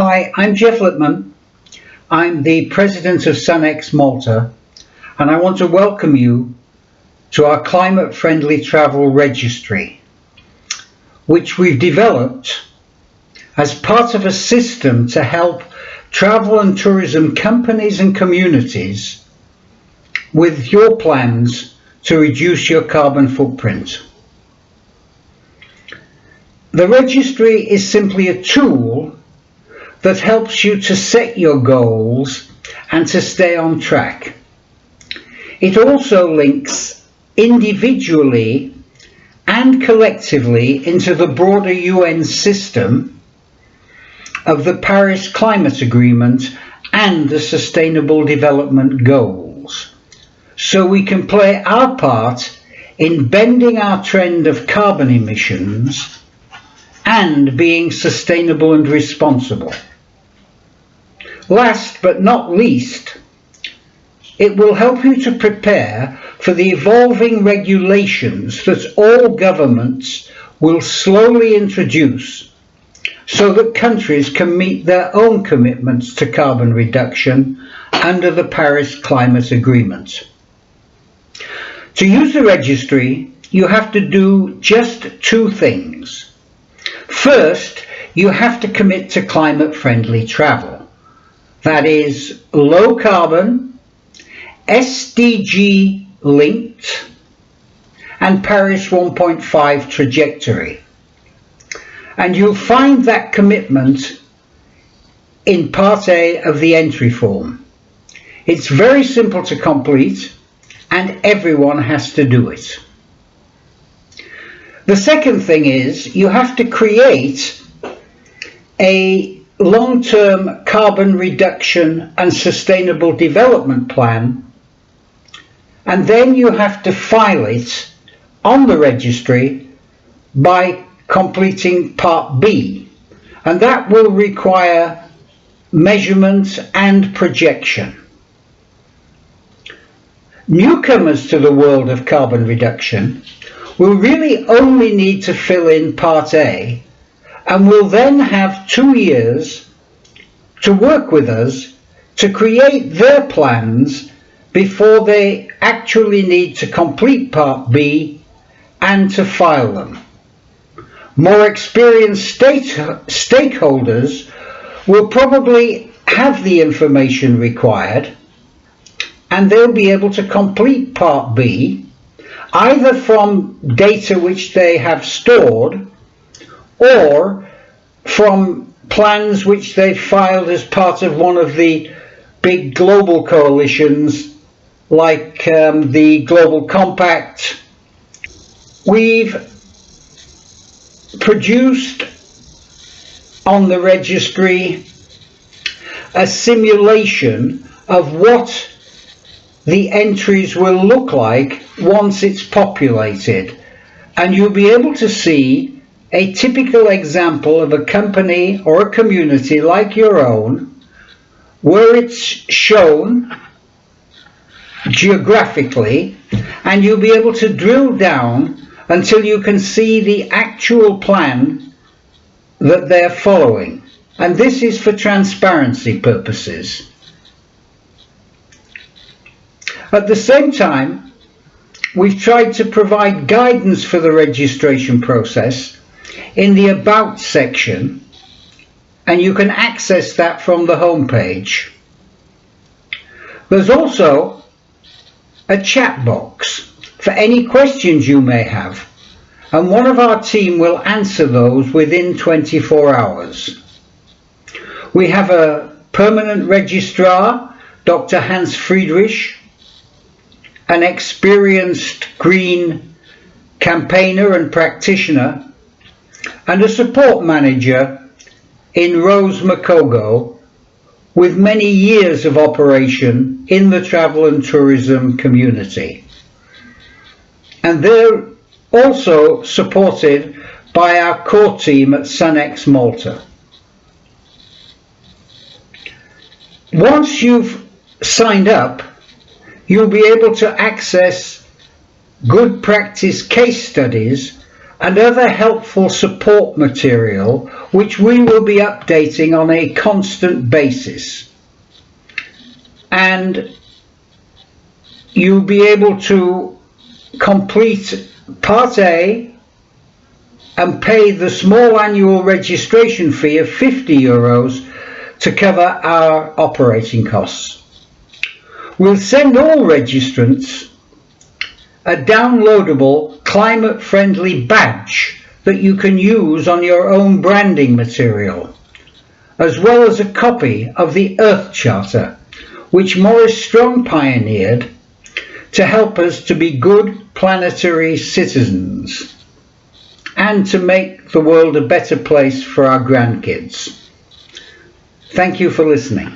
Hi, I'm Jeff Lippman. I'm the president of SUNx Malta, and I want to welcome you to our climate-friendly travel registry, which we've developed as part of a system to help travel and tourism companies and communities with your plans to reduce your carbon footprint. The registry is simply a tool that helps you to set your goals and to stay on track. It also links individually and collectively into the broader UN system of the Paris Climate Agreement and the Sustainable Development Goals, so we can play our part in bending our trend of carbon emissions and being sustainable and responsible. Last but not least, it will help you to prepare for the evolving regulations that all governments will slowly introduce so that countries can meet their own commitments to carbon reduction under the Paris Climate Agreement. To use the registry, you have to do just two things. First, you have to commit to climate-friendly travel. That is low carbon, SDG linked, and Paris 1.5 trajectory. And you'll find that commitment in Part A of the entry form. It's very simple to complete, and everyone has to do it. The second thing is you have to create a long-term carbon reduction and sustainable development plan, and then you have to file it on the registry by completing Part B, and that will require measurement and projection. Newcomers to the world of carbon reduction will really only need to fill in Part A and will then have 2 years to work with us to create their plans before they actually need to complete Part B and to file them. More experienced stakeholders will probably have the information required, and they'll be able to complete Part B either from data which they have stored or from plans which they filed as part of one of the big global coalitions like the Global Compact. We've produced on the registry a simulation of what the entries will look like once it's populated, and you'll be able to see a typical example of a company or a community like your own, where it's shown geographically, and you'll be able to drill down until you can see the actual plan that they're following. And this is for transparency purposes. At the same time, we've tried to provide guidance for the registration process in the About section, and you can access that from the home page. There's also a chat box for any questions you may have, and one of our team will answer those within 24 hours. We have a permanent registrar, Dr. Hans Friedrich, an experienced green campaigner and practitioner, and a support manager in Rose Makogo with many years of operation in the travel and tourism community. And they're also supported by our core team at SUNx Malta. Once you've signed up, you'll be able to access good practice case studies and other helpful support material which we will be updating on a constant basis. And you'll be able to complete Part A and pay the small annual registration fee of €50 to cover our operating costs. We'll send all registrants a downloadable climate-friendly badge that you can use on your own branding material, as well as a copy of the Earth Charter, which Maurice Strong pioneered to help us to be good planetary citizens and to make the world a better place for our grandkids. Thank you for listening.